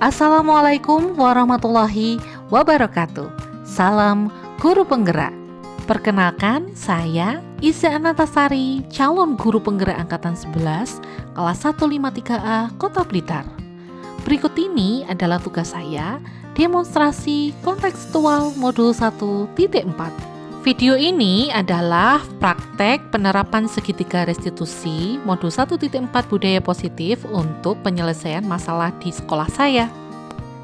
Assalamualaikum warahmatullahi wabarakatuh. Salam guru penggerak. Perkenalkan, saya Iza Anatasari, calon guru penggerak angkatan 11 kelas 153A Kota Blitar. Berikut ini adalah tugas saya, demonstrasi kontekstual modul 1.4. Video ini adalah praktek penerapan segitiga restitusi modul 1.4 budaya positif untuk penyelesaian masalah di sekolah saya.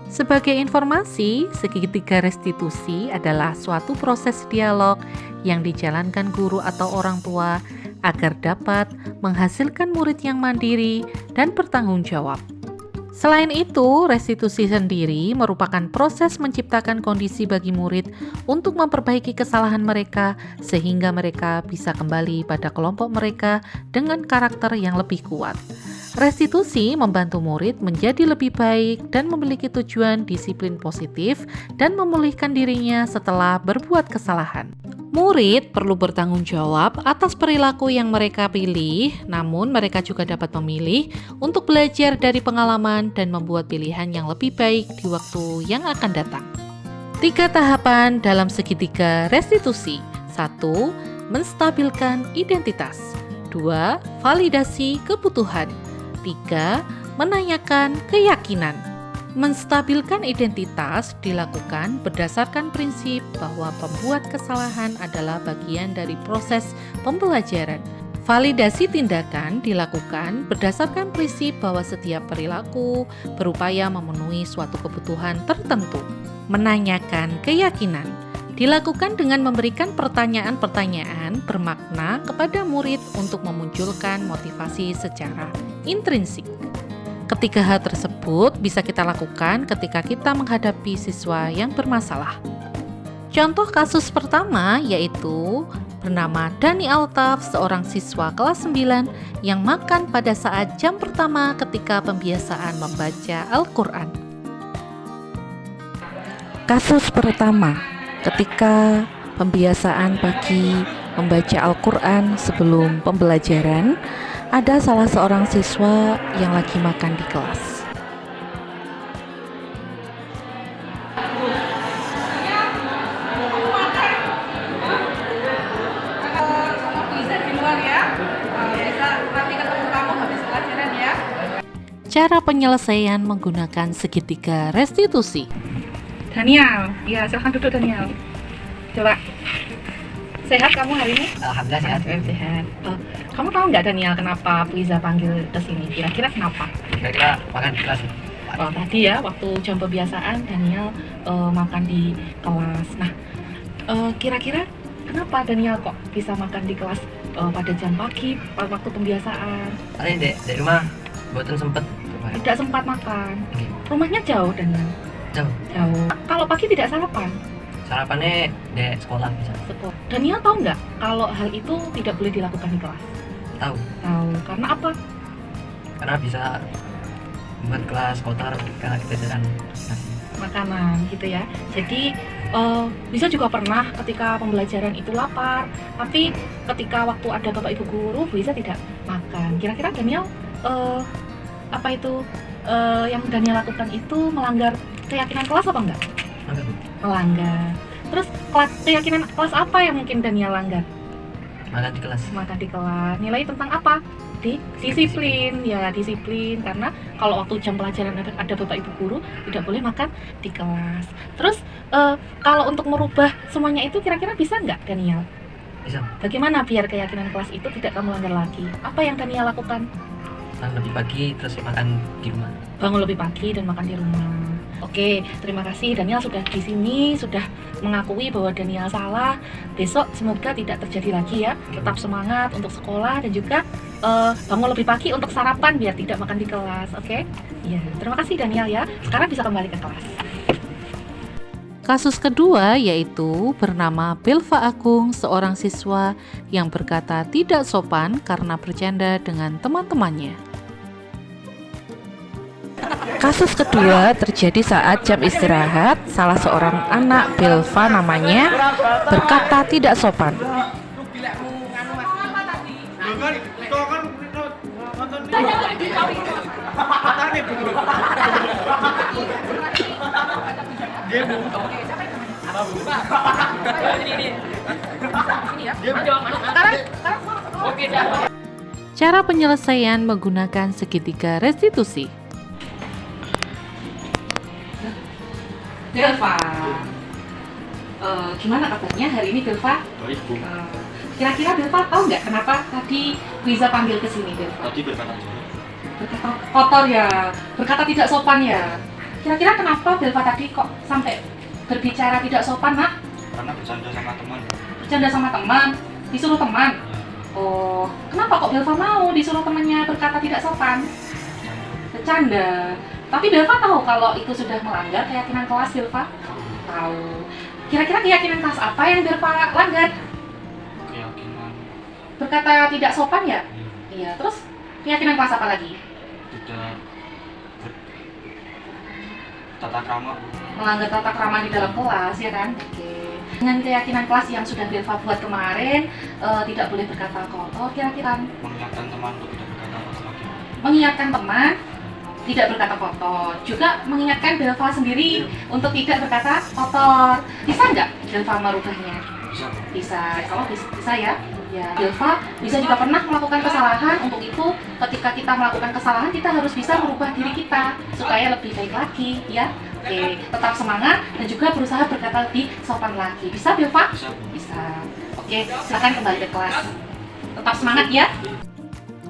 Sebagai informasi, segitiga restitusi adalah suatu proses dialog yang dijalankan guru atau orang tua agar dapat menghasilkan murid yang mandiri dan bertanggung jawab. Selain itu, restitusi sendiri merupakan proses menciptakan kondisi bagi murid untuk memperbaiki kesalahan mereka sehingga mereka bisa kembali pada kelompok mereka dengan karakter yang lebih kuat. Restitusi membantu murid menjadi lebih baik dan memiliki tujuan disiplin positif dan memulihkan dirinya setelah berbuat kesalahan. Murid perlu bertanggung jawab atas perilaku yang mereka pilih, namun mereka juga dapat memilih untuk belajar dari pengalaman dan membuat pilihan yang lebih baik di waktu yang akan datang. 3 tahapan dalam segitiga restitusi. 1. Menstabilkan identitas. 2. Validasi kebutuhan. 3. Menanyakan keyakinan. Menstabilkan identitas dilakukan berdasarkan prinsip bahwa pembuat kesalahan adalah bagian dari proses pembelajaran. Validasi tindakan dilakukan berdasarkan prinsip bahwa setiap perilaku berupaya memenuhi suatu kebutuhan tertentu. Menanyakan keyakinan dilakukan dengan memberikan pertanyaan-pertanyaan bermakna kepada murid untuk memunculkan motivasi secara intrinsik. Ketiga hal tersebut bisa kita lakukan ketika kita menghadapi siswa yang bermasalah. Contoh kasus pertama yaitu bernama Dani Altaf, seorang siswa kelas 9 yang makan pada saat jam pertama ketika pembiasaan membaca Al-Quran. Kasus pertama, ketika pembiasaan pagi membaca Al-Quran sebelum pembelajaran, ada salah seorang siswa yang lagi makan di kelas. Cara penyelesaian menggunakan segitiga restitusi. Daniel, ya silahkan duduk Daniel. Coba. Sehat kamu hari ini? Alhamdulillah sehat. Sehat. Kamu tahu nggak Daniel kenapa Bu Iza panggil ke sini? Kira-kira kenapa? Kira-kira makan di kelas. Tadi ya waktu jam pembiasaan Daniel makan di kelas. Nah, kira-kira kenapa Daniel kok bisa makan di kelas pada jam pagi waktu pembiasaan? Paling dari rumah buatan sempet. Tidak sempat makan. Rumahnya jauh Daniel? Jauh. Kalau pagi tidak sarapan? Sarapannya di sekolah bisa. Daniel tahu nggak kalau hal itu tidak boleh dilakukan di kelas? Tahu. Karena apa? Karena bisa membuat kelas kotor karena kita jarang ngasih makanan gitu ya. Jadi bisa juga pernah ketika pembelajaran itu lapar, tapi ketika waktu ada bapak ibu guru bisa tidak makan. Kira-kira Daniel yang Daniel lakukan itu melanggar keyakinan kelas apa enggak? Melanggar. Terus keyakinan kelas apa yang mungkin Daniel langgar? makan di kelas. Makan di kelas. Nilai tentang apa? Disiplin. Ya, disiplin. Karena kalau waktu jam pelajaran ada bapak ibu guru tidak boleh makan di kelas. Terus kalau untuk merubah semuanya itu kira-kira bisa nggak Daniel? Bisa. Bagaimana biar keyakinan kelas itu tidak kamu langgar lagi? Apa yang Daniel lakukan? Bangun lebih pagi terus makan di rumah. Bangun lebih pagi dan makan di rumah. Oke, terima kasih Daniel sudah di sini, sudah mengakui bahwa Daniel salah. Besok semoga tidak terjadi lagi ya. Tetap semangat untuk sekolah dan juga bangun lebih pagi untuk sarapan biar tidak makan di kelas. Oke? Iya, terima kasih Daniel ya. Sekarang bisa kembali ke kelas. Kasus kedua yaitu bernama Belva Agung, seorang siswa yang berkata tidak sopan karena bercanda dengan teman-temannya. Kasus kedua terjadi saat jam istirahat. Salah seorang anak Belva namanya berkata tidak sopan. Cara penyelesaian menggunakan segitiga restitusi. Delva, gimana kabarnya hari ini Delva? Baik Bu, Kira-kira Delva tahu nggak kenapa tadi Wiza panggil ke sini Delva? tadi berkata jorok. Berkata kotor ya, berkata tidak sopan ya. Kira-kira kenapa Delva tadi kok sampai berbicara tidak sopan, Nak? Karena bercanda sama teman. Bercanda sama teman, disuruh teman. Ya, Oh, kenapa kok Delva mau disuruh temannya berkata tidak sopan? Bercanda. Tapi Delva tahu kalau itu sudah melanggar keyakinan kelas Delva? Tahu. Kira-kira keyakinan kelas apa yang Delva langgar? keyakinan Berkata tidak sopan ya? ya, Iya, terus keyakinan kelas apa lagi? tidak tata krama Bu. Melanggar tata krama di dalam kelas, ya kan? Oke. Dengan keyakinan kelas yang sudah Delva buat kemarin, tidak boleh berkata kotor, kira-kira Mengingatkan teman untuk tidak berkata kotor lagi. mengingatkan teman tidak berkata kotor, juga mengingatkan Delva sendiri untuk tidak berkata kotor. Bisa nggak Delva merubahnya? Bisa Bu. Bisa, kalau bisa ya. Ya, Delva bisa juga pernah melakukan kesalahan. Untuk itu, ketika kita melakukan kesalahan, kita harus bisa merubah diri kita supaya lebih baik lagi, ya. Oke, tetap semangat dan juga berusaha berkata lebih sopan lagi. Bisa, Delva? Bisa Bu. Bisa. Oke, silakan kembali ke kelas. Tetap semangat ya.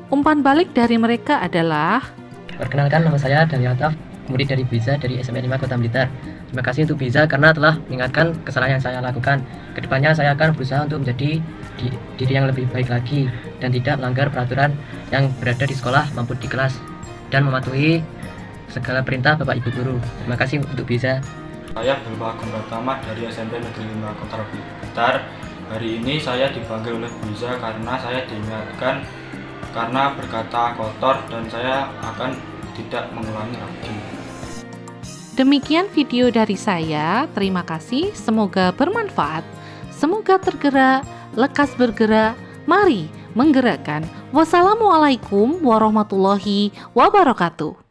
Umpan balik dari mereka adalah Perkenalkan, nama saya Daniel Altaf, murid dari Biza dari SMP 5 Kota Blitar. Terima kasih untuk Biza karena telah mengingatkan kesalahan yang saya lakukan. Kedepannya saya akan berusaha untuk menjadi diri yang lebih baik lagi dan tidak melanggar peraturan yang berada di sekolah maupun di kelas dan mematuhi segala perintah Bapak Ibu Guru. Terima kasih untuk Biza. Saya Delva Agung Pratama dari SMP Negeri 5 Kota Blitar. Hari ini saya dipanggil oleh Biza karena saya diingatkan karena berkata kotor dan saya akan tidak mengulangi lagi. demikian video dari saya. Terima kasih, semoga bermanfaat. Semoga tergerak, lekas bergerak, mari menggerakkan. Wassalamualaikum warahmatullahi wabarakatuh.